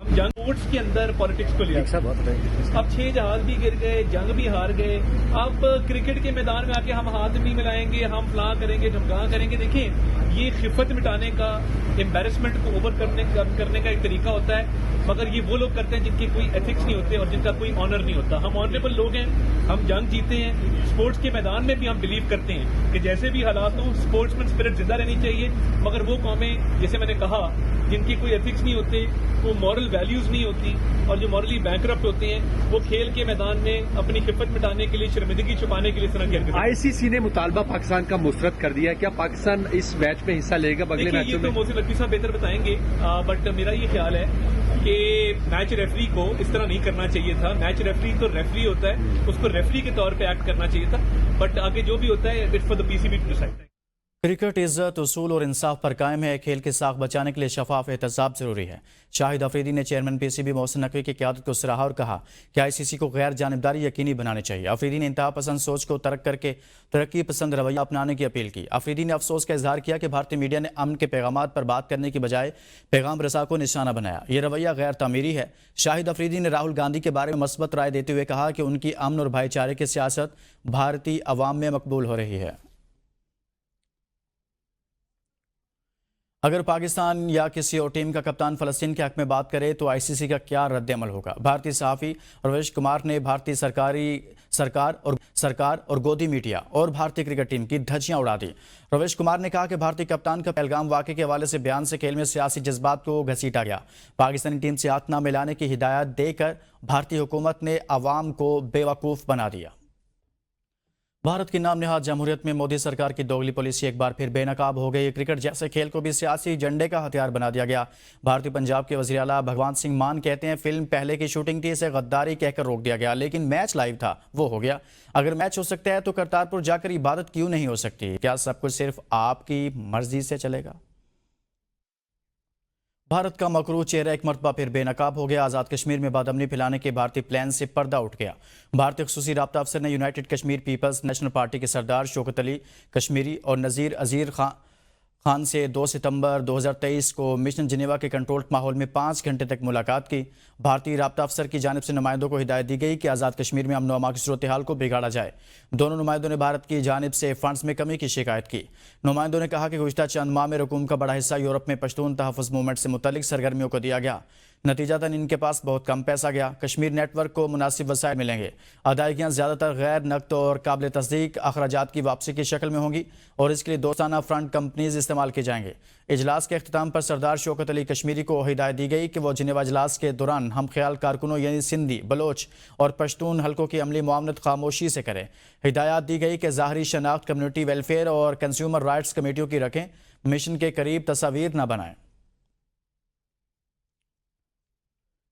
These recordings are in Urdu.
ہم جنگ اسپورٹس کے اندر پالیٹکس کو لیا، اب 6 جہاز بھی گر گئے، جنگ بھی ہار گئے، اب کرکٹ کے میدان میں آ کے ہم ہاتھ نہیں ملائیں گے، ہم فلاں کریں گے، ڈھمکاں کریں گے. دیکھیں یہ خفت مٹانے کا، امبیرسمنٹ کو اوور کرنے کا ایک طریقہ ہوتا ہے، مگر یہ وہ لوگ کرتے ہیں جن کے کوئی ایتھکس نہیں ہوتے اور جن کا کوئی آنر نہیں ہوتا. ہم آنریبل لوگ ہیں، ہم جنگ جیتے ہیں، اسپورٹس کے میدان میں بھی ہم بلیو کرتے ہیں کہ جیسے بھی حالات ہوں اسپورٹس مین اسپرٹ زندہ رہنی چاہیے. مگر وہ قومیں جیسے میں نے کہا جن کی کوئی ایتھکس نہیں ہوتے، وہ مورل ویلیوز نہیں ہوتی اور جو مورلی بینکرپٹ ہوتے ہیں، وہ کھیل کے میدان میں اپنی خفت مٹانے کے لیے، شرمندگی چھپانے کے لیے اس طرح کی حرکتیں کرتے ہیں. ICC نے مطالبہ پاکستان کا مسترد کر دیا ہے، کیا پاکستان اس میچ میں حصہ لے گا اگلے دیکھیے میچوں یہ میں؟ تو محسن لطفی صاحب بہتر بتائیں گے، بٹ میرا یہ خیال ہے کہ میچ ریفری کو اس طرح نہیں کرنا چاہیے تھا. میچ ریفری تو ریفری ہوتا ہے، اس کو ریفری کے طور پہ ایکٹ کرنا چاہیے تھا، بٹ آگے جو بھی ہوتا ہے it's for the PCB to decide. Cricket عزت، اصول اور انصاف پر قائم ہے. کھیل کی ساکھ بچانے کے لیے شفاف احتساب ضروری ہے. شاہد افریدی نے چیئرمین PCB محسن نقوی کی قیادت کو سراہا اور کہا کہ ICC کو غیر جانبداری یقینی بنانے چاہیے. افریدی نے انتہا پسند سوچ کو ترک کر کے ترقی پسند رویہ اپنانے کی اپیل کی. افریدی نے افسوس کا اظہار کیا کہ بھارتی میڈیا نے امن کے پیغامات پر بات کرنے کی بجائے پیغام رساں کو نشانہ بنایا. یہ رویہ غیر تعمیری ہے. شاہد افریدی نے راہل گاندھی کے بارے میں مثبت رائے دیتے ہوئے کہا کہ ان کی امن اور بھائی چارے کی سیاست بھارتی عوام میں مقبول ہو رہی ہے. اگر پاکستان یا کسی اور ٹیم کا کپتان فلسطین کے حق میں بات کرے تو ICC کا کیا رد عمل ہوگا؟ بھارتی صحافی رویش کمار نے بھارتی سرکار اور گودی میڈیا اور بھارتی کرکٹ ٹیم کی دھجیاں اڑا دی. رویش کمار نے کہا کہ بھارتی کپتان کا پہلگام واقعے کے حوالے سے بیان سے کھیل میں سیاسی جذبات کو گھسیٹا گیا. پاکستانی ٹیم سے ہاتھ نہ ملانے کی ہدایت دے کر بھارتی حکومت نے عوام کو بے وقوف بنا دیا. بھارت کی نام نہاد جمہوریت میں مودی سرکار کی دوگلی پالیسی ایک بار پھر بے نقاب ہو گئی. کرکٹ جیسے کھیل کو بھی سیاسی جنڈے کا ہتھیار بنا دیا گیا. بھارتی پنجاب کے وزیر اعلیٰ بھگوانت سنگھ مان کہتے ہیں فلم پہلے کی شوٹنگ تھی، اسے غداری کہہ کر روک دیا گیا، لیکن میچ لائیو تھا، وہ ہو گیا. اگر میچ ہو سکتا ہے تو کرتارپور جا کر عبادت کیوں نہیں ہو سکتی؟ کیا سب کچھ صرف آپ کی مرضی سے چلے گا؟ بھارت کا مکروہ چہرہ ایک مرتبہ پھر بے نقاب ہو گیا. آزاد کشمیر میں بادامنی پھیلانے کے بھارتی پلان سے پردہ اٹھ گیا. بھارتی خصوصی رابطہ افسر نے united Kashmir peoples national party کے سردار شوکت علی کشمیری اور نذیر عزیر خان سے 2 ستمبر 2023 کو مشن جنیوا کے کنٹرولڈ ماحول میں 5 گھنٹے تک ملاقات کی. بھارتی رابطہ افسر کی جانب سے نمائندوں کو ہدایت دی گئی کہ آزاد کشمیر میں امن و امان کی صورتحال کو بگاڑا جائے. دونوں نمائندوں نے بھارت کی جانب سے فنڈز میں کمی کی شکایت کی. نمائندوں نے کہا کہ گزشتہ چند ماہ میں رقوم کا بڑا حصہ یورپ میں پشتون تحفظ موومنٹ سے متعلق سرگرمیوں کو دیا گیا. نتیجتاً ان کے پاس بہت کم پیسہ گیا. کشمیر نیٹ ورک کو مناسب وسائل ملیں گے. ادائیگیاں زیادہ تر غیر نقد اور قابل تصدیق اخراجات کی واپسی کی شکل میں ہوں گی اور اس کے لیے دوستانہ فرنٹ کمپنیز استعمال کی جائیں گے. اجلاس کے اختتام پر سردار شوکت علی کشمیری کو ہدایت دی گئی کہ وہ جنیوا اجلاس کے دوران ہم خیال کارکنوں یعنی سندھی، بلوچ اور پشتون حلقوں کی عملی معاونت خاموشی سے کریں. ہدایات دی گئی کہ ظاہری شناخت کمیونٹی ویلفیئر اور کنزیومر رائٹس کمیٹیوں کی رکھیں، مشن کے قریب تصاویر نہ بنائیں.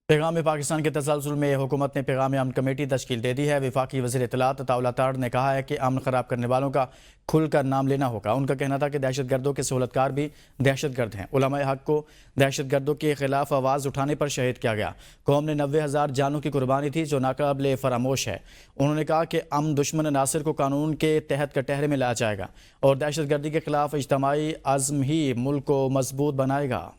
پیغام پاکستان کے تسلسل میں حکومت نے پیغام امن کمیٹی تشکیل دے دی ہے. وفاقی وزیر اطلاعات عطاءاللہ تاڑ نے کہا ہے کہ امن خراب کرنے والوں کا کھل کر نام لینا ہوگا. ان کا کہنا تھا کہ دہشت گردوں کے سہولت کار بھی دہشت گرد ہیں. علماء حق کو دہشت گردوں کے خلاف آواز اٹھانے پر شہید کیا گیا. قوم نے 90,000 جانوں کی قربانی تھی جو ناقابل فراموش ہے. انہوں نے کہا کہ امن دشمن عناصر کو قانون کے تحت کٹہرے میں لایا جائے گا اور دہشت گردی کے خلاف اجتماعی عزم ہی ملک کو مضبوط بنائے گا.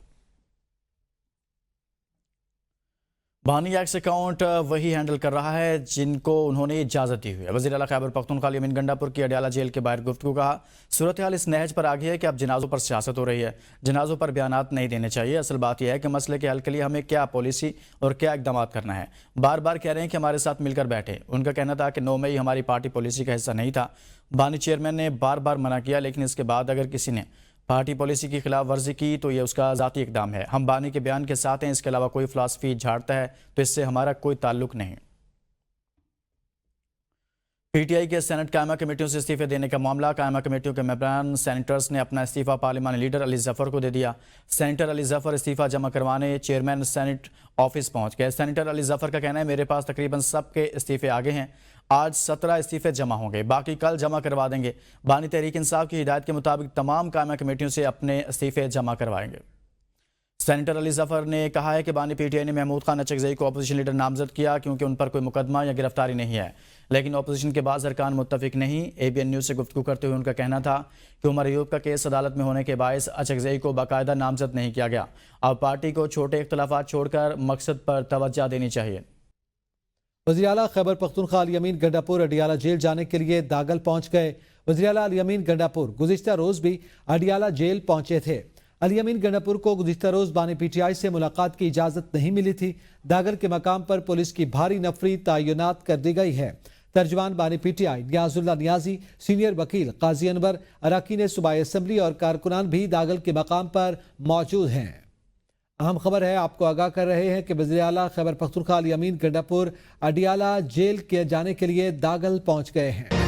بانی ایکس اکاؤنٹ وہی ہینڈل کر رہا ہے جن کو انہوں نے اجازت دی ہوئی ہے. وزیر اعلیٰ خیبر پختونخوا یمین گنڈاپور کی اڈیالہ جیل کے باہر گفتگو. کہا صورتحال اس نہج پر آگئی ہے کہ اب جنازوں پر سیاست ہو رہی ہے. جنازوں پر بیانات نہیں دینے چاہیے. اصل بات یہ ہے کہ مسئلے کے حل کے لیے ہمیں کیا پالیسی اور کیا اقدامات کرنا ہے. بار بار کہہ رہے ہیں کہ ہمارے ساتھ مل کر بیٹھے. ان کا کہنا تھا کہ 9 مئی ہماری پارٹی پالیسی کا حصہ نہیں تھا. بانی چیئرمین نے بار بار منع کیا، لیکن اس کے بعد اگر کسی نے پارٹی پالیسی کی خلاف ورزی کی تو یہ اس کا ذاتی اقدام ہے. ہم بانی کے بیان کے ساتھ ہیں. اس کے علاوہ کوئی فلسفی جھاڑتا ہے تو اس سے ہمارا کوئی تعلق نہیں. PTI کے سینٹ قائمہ کمیٹیوں سے استعفے دینے کا معاملہ. قائمہ کمیٹیوں کے ممبران سینیٹرز نے اپنا استعفیٰ پارلیمانی لیڈر علی ظفر کو دے دیا. سینیٹر علی ظفر استعفیٰ جمع کروانے چیئرمین سینٹ آفس پہنچ گئے. سینیٹر علی ظفر کا کہنا ہے میرے پاس تقریباً سب کے استعفے آگے ہیں. آج 17 استعفے جمع ہوں گے، باقی کل جمع کروا دیں گے. بانی تحریک انصاف کی ہدایت کے مطابق تمام قائمہ کمیٹیوں سے اپنے استعفے جمع کروائیں گے. سینیٹر علی ظفر نے کہا ہے کہ بانی پی ٹی آئی نے محمود خان اچکزئی کو اپوزیشن لیڈر نامزد کیا کیونکہ ان پر کوئی مقدمہ یا گرفتاری نہیں ہے، لیکن اپوزیشن کے بعض ارکان متفق نہیں۔ اے بی این نیوز سے گفتگو کرتے ہوئے ان کا کہنا تھا کہ عمر ایوب کا کیس عدالت میں ہونے کے باعث اچکزئی کو باقاعدہ نامزد نہیں کیا گیا۔ اب پارٹی کو چھوٹے اختلافات چھوڑ کر مقصد پر توجہ دینی چاہیے۔ وزیراعلیٰ خیبر پختونخوا الیمین گنڈاپور اڈیالہ جیل جانے کے لیے داگل پہنچ گئے۔ وزیراعلیٰ الیمین گنڈاپور گزشتہ روز بھی اڈیالہ جیل پہنچے تھے۔ الیمین گنڈاپور کو گزشتہ روز بانی پی ٹی آئی سے ملاقات کی اجازت نہیں ملی تھی۔ داگل کے مقام پر پولیس کی بھاری نفری تعینات کر دی گئی ہے۔ ترجمان بانی P T I Niaz Allah Niazi, senior وکیل قاضی انور، اراکین صوبائی اسمبلی اور کارکنان بھی داگل کے مقام پر موجود ہیں۔ اہم خبر ہے، آپ کو آگاہ کر رہے ہیں کہ وزیراعلیٰ خیبر پختونخوا الیمین گنڈاپور اڈیالہ جیل کے جانے کے لیے داگل پہنچ گئے ہیں۔